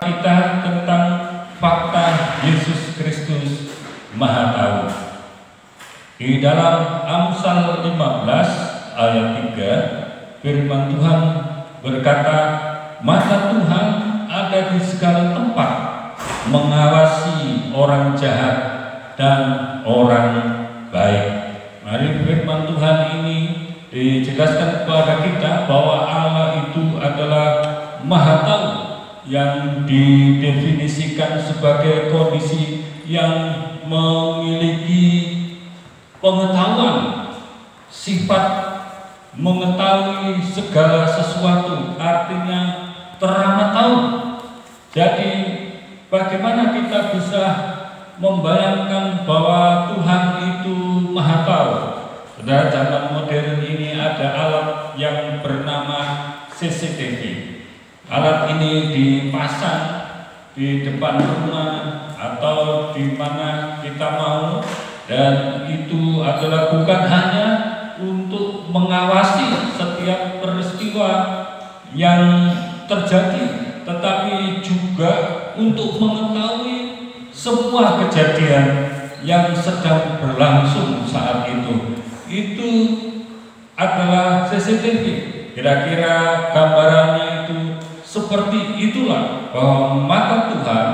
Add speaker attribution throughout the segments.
Speaker 1: kita tentang fakta Yesus Kristus Maha Tahu. Di dalam Amsal 15 ayat 3, firman Tuhan berkata, mata Tuhan ada di segala tempat, mengawasi orang jahat dan orang baik. Mari firman Tuhan ini dijelaskan kepada kita bahwa Allah itu adalah Maha Tahu, yang didefinisikan sebagai kondisi yang memiliki pengetahuan, sifat mengetahui segala sesuatu, artinya teramat tahu. Jadi bagaimana kita bisa membayangkan bahwa Tuhan itu Maha Tahu? Pada zaman modern ini ada alat yang bernama CCTV. Alat ini dipasang di depan rumah atau di mana kita mau, dan itu adalah bukan hanya untuk mengawasi setiap peristiwa yang terjadi, tetapi juga untuk mengetahui semua kejadian yang sedang berlangsung saat itu. Itu adalah CCTV. Kira-kira gambarannya itu seperti itulah, bahwa mata Tuhan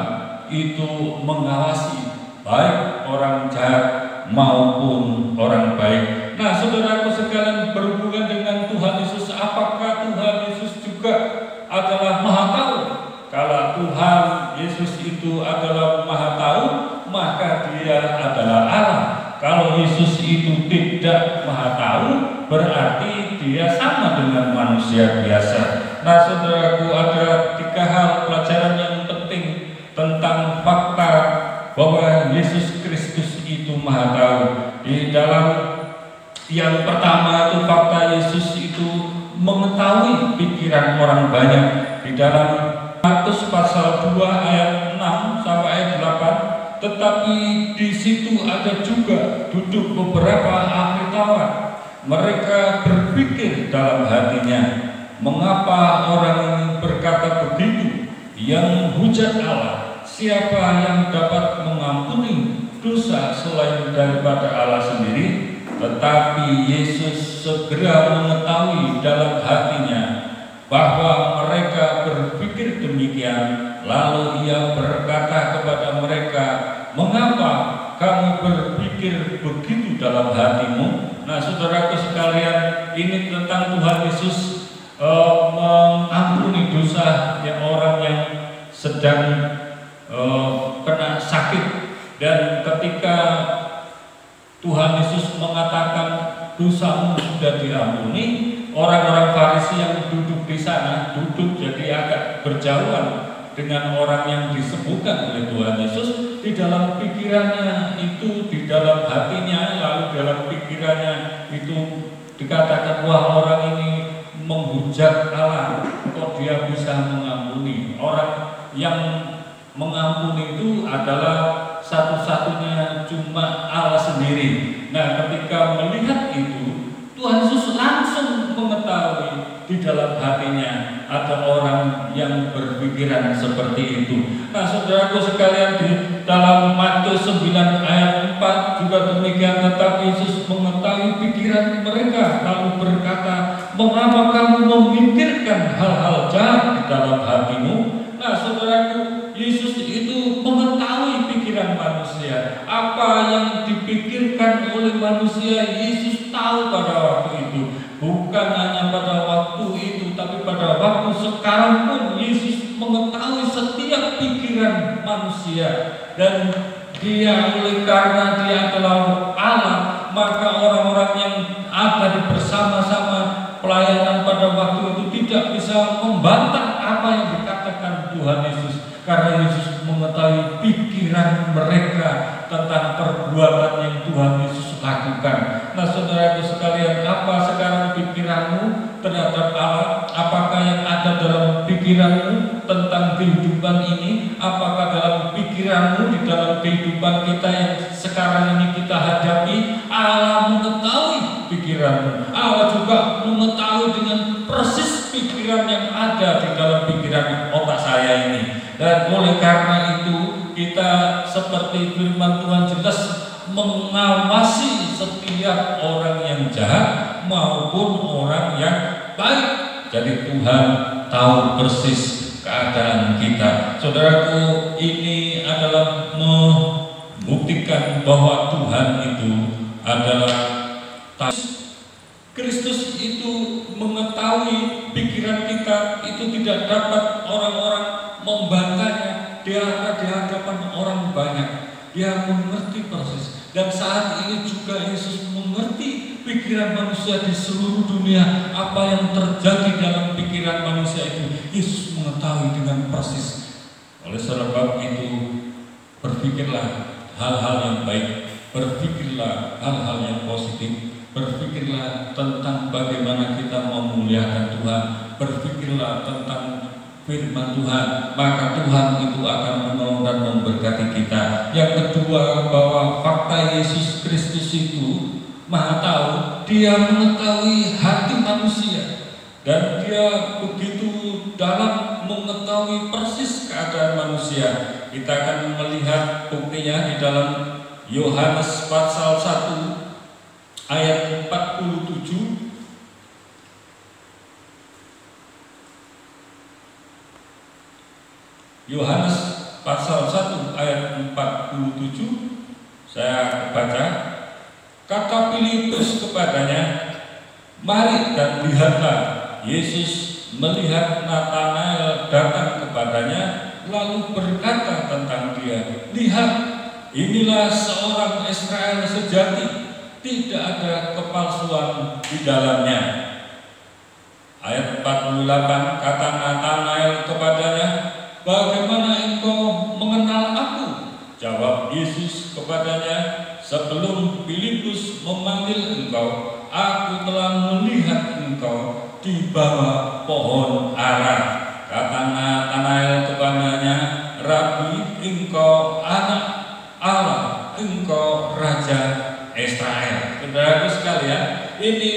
Speaker 1: itu mengawasi baik orang jahat maupun orang baik. Nah, saudaraku sekalian, berhubungan dengan Tuhan Yesus, apakah Tuhan Yesus juga adalah Maha Tahu? Kalau Tuhan Yesus itu adalah Maha Tahu, maka Dia adalah Allah. Kalau Yesus itu tidak Maha Tahu, berarti Dia sama dengan manusia biasa. Nah, saudaraku, ada 3 hal pelajaran yang penting tentang fakta bahwa Yesus Kristus itu Maha Tahu. Di dalam yang pertama itu fakta Yesus itu mengetahui pikiran orang banyak. Di dalam Matius pasal 2 ayat 6 sampai ayat 8, tetapi di situ ada juga duduk beberapa ahli-taurat. Mereka berpikir dalam hatinya, mengapa orang ini berkata begitu? Yang menghujat Allah, siapa yang dapat mengampuni dosa selain daripada Allah sendiri? Tetapi Yesus segera mengetahui dalam hatinya bahwa mereka berpikir demikian, lalu Ia berkata kepada mereka, mengapa kamu berpikir begitu dalam hatimu? Nah, saudaraku sekalian, ini tentang Tuhan Yesus mengampuni dosa orang yang sedang kena sakit. Dan ketika Tuhan Yesus mengatakan dosamu sudah diampuni, orang-orang Farisi yang duduk di sana duduk jadi agak berjauhan dengan orang yang disembuhkan oleh Tuhan Yesus. Di dalam pikirannya itu, di dalam hatinya, lalu dalam pikirannya itu dikatakan, wah, orang ini menghujat Allah, kok Dia bisa mengampuni? Orang yang mengampuni itu adalah satu-satunya cuma Allah sendiri. Nah, ketika melihat itu, Tuhan Yesus langsung mengetahui di dalam hatinya ada orang yang berpikiran seperti itu. Nah, saudaraku sekalian, di dalam Matius 9 ayat 4 juga demikian, tetapi Yesus mengetahui pikiran mereka, lalu berkata, mengapa kamu memikirkan hal-hal jahat di dalam hatimu? Nah, saudaraku, Yesus itu mengetahui pikiran manusia. Apa yang dipikirkan oleh manusia, Yesus tahu pada waktu itu. Bukan hanya pada waktu itu, tapi pada waktu sekarang pun Yesus mengetahui setiap pikiran manusia. Dan Dia, oleh karena Dia adalah Allah, maka orang-orang yang ada bersama-sama pelayanan pada waktu itu tidak bisa membantah apa yang dikatakan Tuhan Yesus, karena Yesus mengetahui pikiran mereka tentang perbuatan yang Tuhan Yesus lakukan. Nah, saudaraku sekalian, apa sekarang pikiranmu terhadap Allah? Apakah yang ada dalam pikiranmu tentang kehidupan ini? Apakah dalam pikiranmu, di dalam kehidupan kita yang sekarang ini kita hadapi, Allah mengetahui pikiranmu Allah juga mengetahui dengan persis pikiran yang ada di dalam pikiran otak saya ini. Dan oleh karena itu kita seperti firman Tuhan jelas mengawasi setiap orang yang jahat maupun orang yang baik. Jadi Tuhan tahu persis keadaan kita. Saudaraku, ini adalah membuktikan bahwa Tuhan itu adalah Kristus itu mengetahui pikiran kita, itu tidak dapat orang-orang membantahnya di hadapan orang banyak. Dia mengerti persis. Dan saat ini juga Yesus mengerti pikiran manusia di seluruh dunia. Apa yang terjadi dalam pikiran manusia itu Yesus mengetahui dengan persis. Oleh sebab itu, berpikirlah hal-hal yang baik, berpikirlah hal-hal yang positif, berpikirlah tentang bagaimana kita memuliakan Tuhan, berpikirlah tentang firman Tuhan, maka Tuhan itu akan menolong dan memberkati kita. Yang kedua, bahwa fakta Yesus Kristus itu Maha tahu, Dia mengetahui hati manusia dan Dia begitu dalam mengetahui persis keadaan manusia. Kita akan melihat buktinya di dalam Yohanes pasal 1 ayat 47. Yohanes pasal 1 ayat 47, saya baca. Kata Filipus kepadanya, "Mari dan lihatlah." Yesus melihat Natanael datang kepadanya, lalu berkata tentang dia, "Lihat, inilah seorang Israel sejati, tidak ada kepalsuan di dalamnya." Ayat 48, kata Natanael kepadanya, "Bagaimana engkau mengenal aku?" Jawab Yesus kepadanya, "Sebelum Filipus memanggil engkau, aku telah melihat engkau di bawah pohon ara." Kata Natanael kepadanya, "Rabi, engkau anak Allah, engkau Raja Israel." Saudaraku sekalian, ini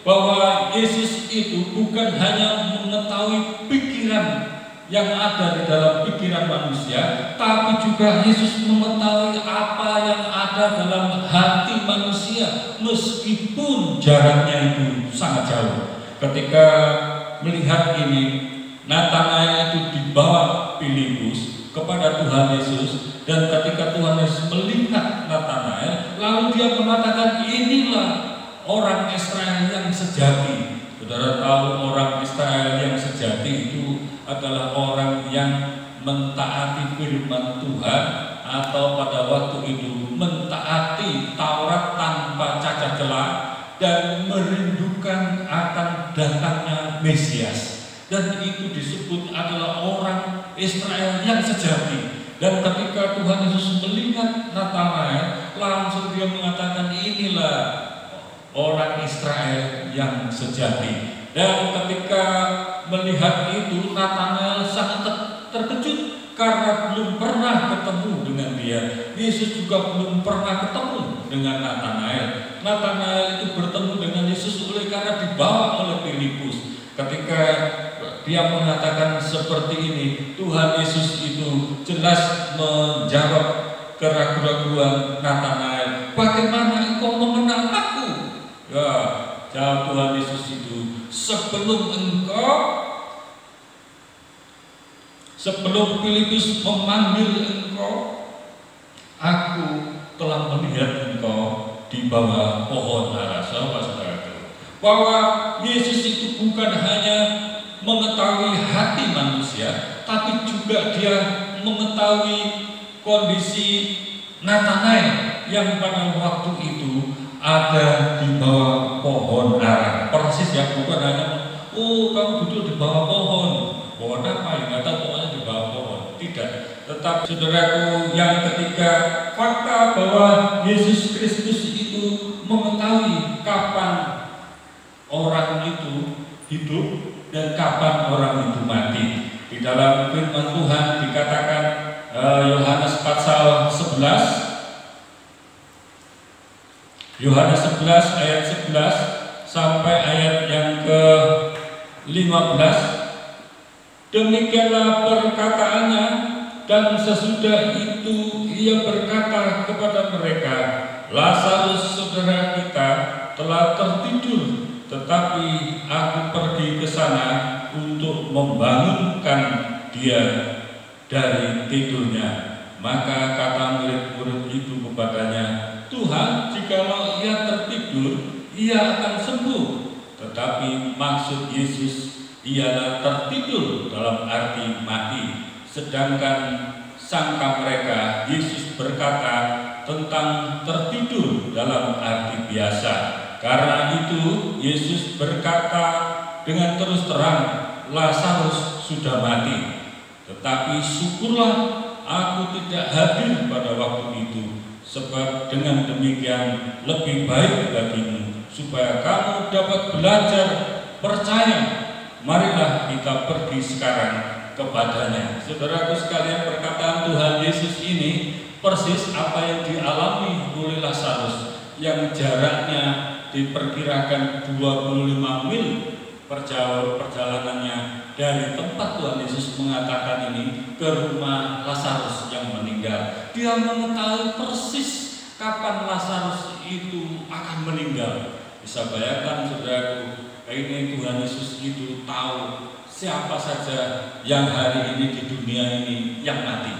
Speaker 1: bahwa Yesus itu bukan hanya mengetahui pikiran yang ada di dalam pikiran manusia, tapi juga Yesus mengetahui apa yang ada dalam hati manusia, meskipun jaraknya itu sangat jauh. Ketika melihat ini, Natanael itu dibawa Filipus kepada Tuhan Yesus, dan ketika Tuhan Yesus melihat Natanael, lalu dia mengatakan, "Inilah orang Israel yang sejati." Saudara tahu, orang Israel yang sejati itu adalah orang yang mentaati firman Tuhan, atau pada waktu itu mentaati Taurat tanpa cacat celah dan merindukan akan datangnya Mesias. Dan itu disebut adalah orang Israel yang sejati. Dan ketika Tuhan Yesus melihat Natanael, langsung dia mengatakan, "Inilah orang Israel yang sejati." Dan ketika melihat itu, Natanael sangat terkejut karena belum pernah ketemu dengan dia. Yesus juga belum pernah ketemu dengan Natanael. Natanael itu bertemu dengan Yesus oleh karena dibawa oleh Filipus. Ketika dia mengatakan seperti ini, Tuhan Yesus itu jelas menjawab keraguan Natanael, "Bagaimana engkau mengenal aku?" Ya, jawab Tuhan Yesus itu, Sebelum Filipus memanggil engkau, aku telah melihat engkau di bawah pohon ara." Saudara-saudaraku, bahwa Yesus itu bukan hanya mengetahui hati manusia, tapi juga dia mengetahui kondisi Natanael yang pada waktu itu ada di bawah pohon ara. Persis ya, bukan hanya, "Oh, kamu duduk di bawah pohon." Pohon apa ya? Nggak tahu, pokoknya di bawah pohon. Tidak. Tetapi saudaraku, yang ketiga, fakta bahwa Yesus Kristus itu mengetahui kapan orang itu hidup dan kapan orang itu mati. Di dalam firman Tuhan dikatakan, Yohanes pasal 11, Yohanes 11 ayat 11, sampai ayat yang ke-15. Demikianlah perkataannya, dan sesudah itu ia berkata kepada mereka, Lazarus saudara kita telah tertidur, tetapi aku pergi ke sana untuk membangunkan dia dari tidurnya. Maka kata murid-murid itu kepadanya, Tuhan, jikalau ia tertidur, ia akan sembuh. Tetapi maksud Yesus ialah tertidur dalam arti mati. Sedangkan sangka mereka Yesus berkata tentang tertidur dalam arti biasa. Karena itu Yesus berkata dengan terus terang, Lazarus sudah mati. Tetapi syukurlah aku tidak hadir pada waktu itu, sebab dengan demikian lebih baik bagimu, supaya kamu dapat belajar percaya. Marilah kita pergi sekarang kepadanya. Saudaraku sekalian, perkataan Tuhan Yesus ini persis apa yang dialami oleh Lazarus, yang jaraknya diperkirakan 25 mil perjalanannya dari tempat Tuhan Yesus mengatakan ini ke rumah Lazarus yang meninggal. Dia mengetahui persis kapan Lazarus itu akan meninggal. Bisa bayangkan saudaraku, ini Tuhan Yesus itu tahu siapa saja yang hari ini di dunia ini yang mati.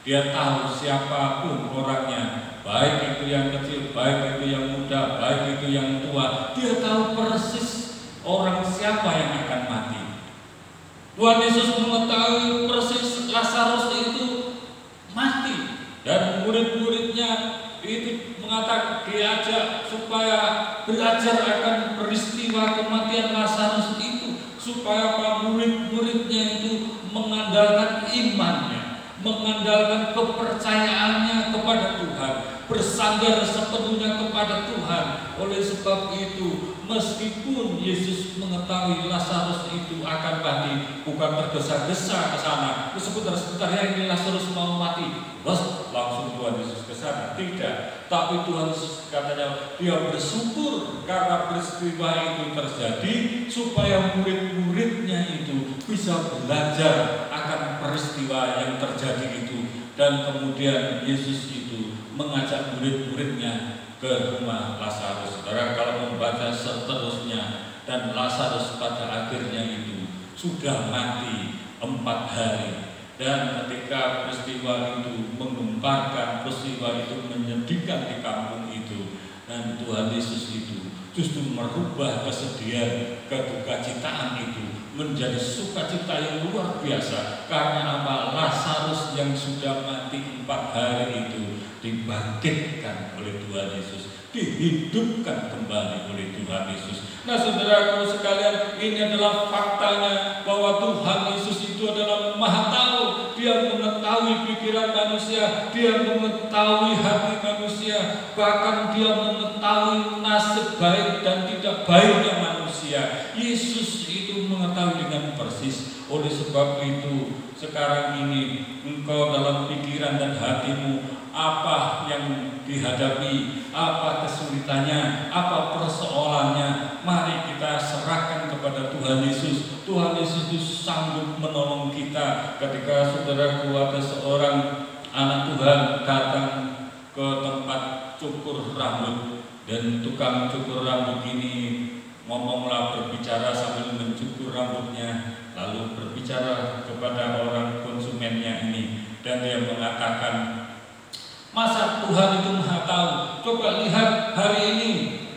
Speaker 1: Dia tahu siapapun orangnya, baik itu yang kecil, baik itu yang muda, baik itu yang tua. Dia tahu persis orang siapa yang akan mati. Tuhan Yesus mengetahui persis Lazarus itu mati, dan murid-muridnya itu mengatakan, diajak supaya belajar akan peristiwa kematian Lazarus itu, supaya murid-muridnya itu mengandalkan imannya, mengandalkan kepercayaannya kepada Tuhan, bersandar sepenuhnya kepada Tuhan. Oleh sebab itu, meskipun Yesus mengetahui Lazarus itu akan mati, bukan tergesa-gesa ke sana, sebentar ya ini Lazarus mau mati, bos langsung Tuhan Yesus ke sana. Tidak, tapi Tuhan Yesus katanya dia bersyukur karena peristiwa itu terjadi, supaya murid-muridnya itu bisa belajar akan peristiwa yang terjadi itu. Dan kemudian Yesus itu mengajak murid-muridnya ke rumah Lazarus. Saudara, kalau membaca seterusnya, dan Lazarus pada akhirnya itu sudah mati 4 hari. Dan ketika peristiwa itu menggemparkan, peristiwa itu menyedihkan di kampung itu, dan Tuhan Yesus itu justru merubah kesedihan, kedukacitaan itu menjadi sukacita yang luar biasa. Karena apa? Lazarus yang sudah mati 4 hari itu dibangkitkan oleh Tuhan Yesus, dihidupkan kembali oleh Tuhan Yesus. Nah saudaraku sekalian, ini adalah faktanya bahwa Tuhan Yesus itu adalah Maha Tahu. Dia mengetahui pikiran manusia, dia mengetahui hati manusia, bahkan dia mengetahui nasib baik dan tidak baiknya manusia. Yesus itu mengetahui dengan persis. Oleh sebab itu, sekarang ini engkau dalam pikiran dan hatimu, apa yang dihadapi, apa kesulitannya, apa persoalannya, mari kita serahkan kepada Tuhan Yesus. Tuhan Yesus itu sanggup menolong kita. Ketika saudaraku ada seorang anak Tuhan datang ke tempat cukur rambut, dan tukang cukur rambut ini ngomonglah, berbicara sambil mencukur rambutnya, lalu berbicara kepada orang konsumennya ini, dan dia mengatakan, masa Tuhan itu Maha Tahu? Coba lihat hari ini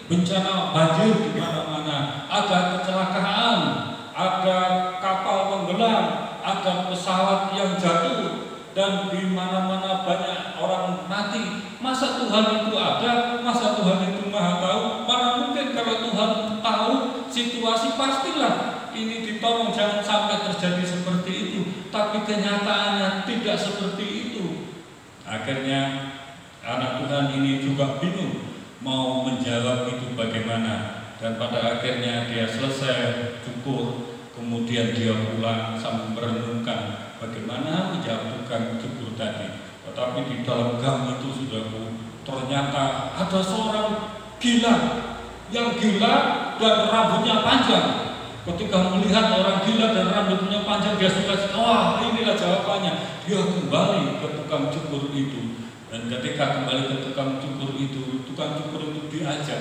Speaker 1: bencana banjir di mana-mana, ada kecelakaan, ada kapal tenggelam, ada pesawat yang jatuh, dan di mana-mana banyak orang mati. Masa Tuhan itu ada? Masa Tuhan itu Maha Tahu? Mana mungkin kalau Tuhan tahu situasi, pastilah ini ditolong jangan sampai terjadi seperti itu. Tapi kenyataannya tidak seperti itu. Akhirnya anak Tuhan ini juga bingung mau menjawab itu bagaimana, dan pada akhirnya dia selesai cukur, kemudian dia pulang sambil merenungkan bagaimana menjawab tukang cukur tadi. Tetapi di dalam gang itu sudah ternyata ada seorang gila, yang gila dan rambutnya panjang. Ketika melihat orang gila dan rambutnya panjang, dia suka, wah inilah jawabannya. Dia kembali ke tukang cukur itu. Dan ketika kembali ke tukang cukur itu diajak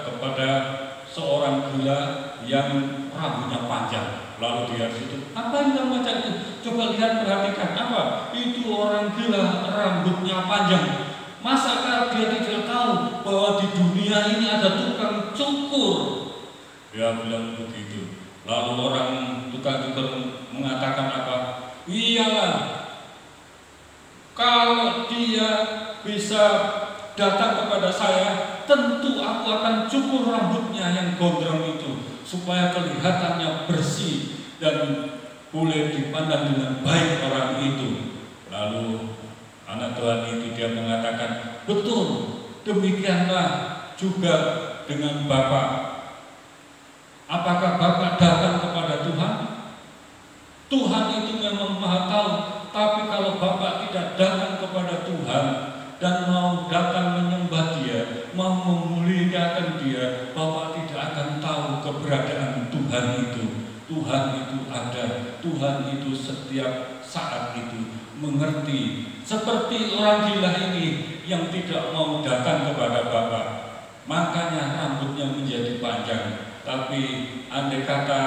Speaker 1: kepada seorang gila yang rambutnya panjang. Lalu dia situ, apa yang kamu ajak itu? Coba lihat, perhatikan, apa? Itu orang gila rambutnya panjang. Masakah dia tidak tahu bahwa di dunia ini ada tukang cukur? Dia bilang begitu. Lalu orang tukang cukur mengatakan apa? Iyalah, kalau dia bisa datang kepada saya, tentu aku akan cukur rambutnya yang gondrong itu, supaya kelihatannya bersih dan boleh dipandang dengan baik orang itu. Lalu anak Tuhan itu dia mengatakan, betul, demikianlah juga dengan Bapak. Apakah Bapak datang kepada Tuhan? Tuhan itu memang Maha tahu, tapi kalau Bapak tidak datang kepada Tuhan dan mau datang menyembah Dia, mau memuliakan Dia, Bapak tidak akan tahu keberadaan Tuhan itu. Tuhan itu ada, Tuhan itu setiap saat itu mengerti. Seperti orang gila ini yang tidak mau datang kepada Bapak, makanya rambutnya menjadi panjang. Tapi andai kata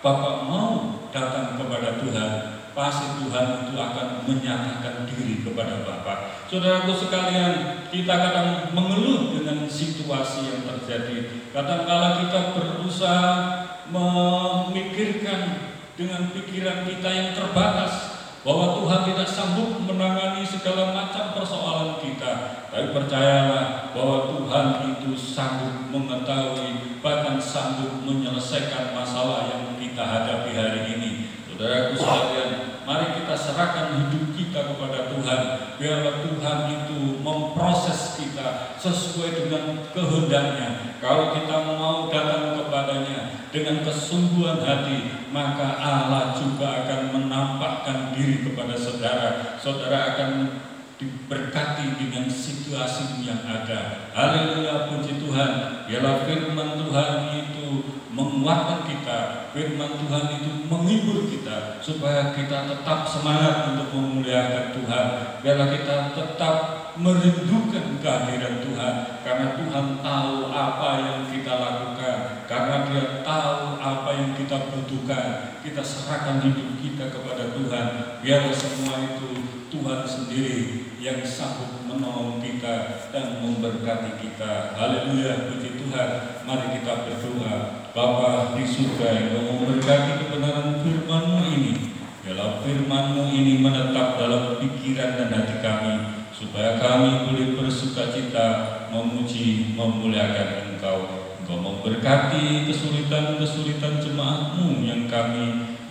Speaker 1: Bapak mau datang kepada Tuhan, pasti Tuhan itu akan menyatakan diri kepada Bapak. Saudaraku sekalian, kita kadang mengeluh dengan situasi yang terjadi. Kadang-kala kita berusaha memikirkan dengan pikiran kita yang terbatas bahwa Tuhan tidak sanggup menangani segala macam persoalan kita. Tapi percayalah bahwa Tuhan itu sanggup mengetahui, bahkan sanggup menyelesaikan masalah yang kita hadapi hari ini. Saudaraku sekalian, mari kita serahkan hidup kita kepada Tuhan. Biarlah Tuhan itu memproses kita sesuai dengan kehendaknya. Kalau kita mau datang kepadanya dengan kesungguhan hati, maka Allah juga akan menampakkan diri kepada saudara. Saudara akan diberkati dengan situasi yang ada. Haleluya, puji Tuhan. Biarlah firman Tuhan itu menguatkan kita, firman Tuhan itu menghibur kita, supaya kita tetap semangat untuk memuliakan Tuhan. Biarlah kita tetap merindukan kehadiran Tuhan, karena Tuhan tahu apa yang kita lakukan, karena Dia tahu apa yang kita butuhkan. Kita serahkan hidup kita kepada Tuhan. Biarlah semua itu Tuhan sendiri yang sanggup menolong kita dan memberkati kita. Haleluya, puji Tuhan. Mari kita berdoa. Bapa di surga yang memberkati kebenaran firman-Mu ini, biarlah firman-Mu ini menetap dalam pikiran dan hati kami, supaya kami boleh bersukacita memuji, memuliakan Engkau. Engkau memberkati kesulitan-kesulitan jemaat-Mu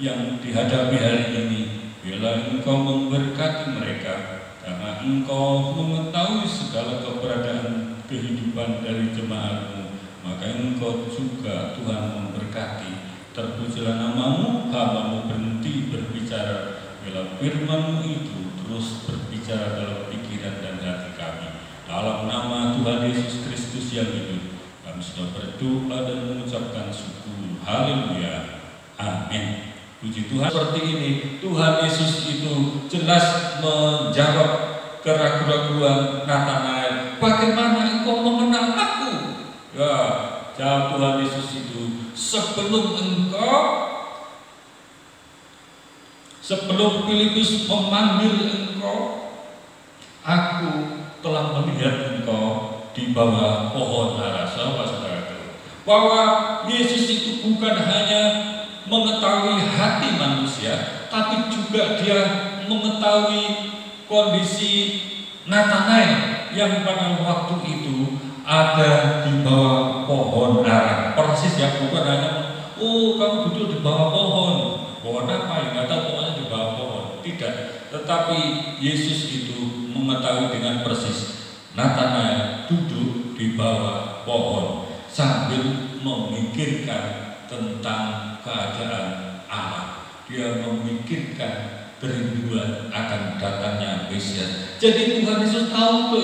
Speaker 1: yang dihadapi hari ini. Biarlah Engkau memberkati mereka, karena Engkau mengetahui segala keberadaan kehidupan dari jemaat-Mu. Maka Engkau juga Tuhan memberkati. Terpujilah nama-Mu, hamba-Mu berhenti berbicara. Bila firman-Mu itu terus berbicara dalam pikiran dan hati kami. Dalam nama Tuhan Yesus Kristus yang hidup, kami sudah berdoa dan mengucapkan syukur. Haleluya, amin. Puji Tuhan. Seperti ini, Tuhan Yesus itu jelas menjawab keraguan-keraguan Natanael. Bagaimana engkau mengenal aku? Ya, jawab Tuhan Yesus itu, sebelum Filipus memanggil engkau, aku telah melihat engkau di bawah pohon ara. Saudara-saudara, bahwa Yesus itu bukan hanya mengetahui hati manusia, tapi juga Dia mengetahui kondisi Natanael yang pada waktu itu ada di bawah pohon ara. Persis ya, bukan hanya kamu duduk di bawah pohon apa ya, nggak tahu, pokoknya di bawah pohon. Tidak, tetapi Yesus itu mengetahui dengan persis Natanael duduk di bawah pohon sambil memikirkan tentang keadaan Allah. Dia memikirkan kerinduan akan datangnya Mesias. Jadi Tuhan Yesus tahu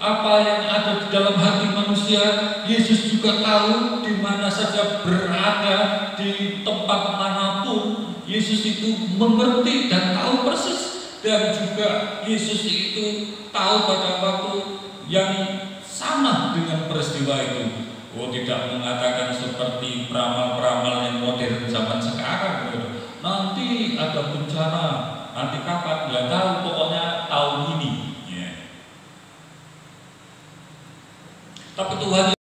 Speaker 1: apa yang ada di dalam hati manusia. manusia, Yesus juga tahu di mana saja berada, di tempat manapun, Yesus itu mengerti dan tahu persis. Dan juga Yesus itu tahu pada waktu yang sama dengan peristiwa itu. Tidak mengatakan seperti peramal-peramal yang modern zaman sekarang. Nanti ada bencana, nanti kapan nggak tahu, pokoknya tahun ini. Tapi Tuhan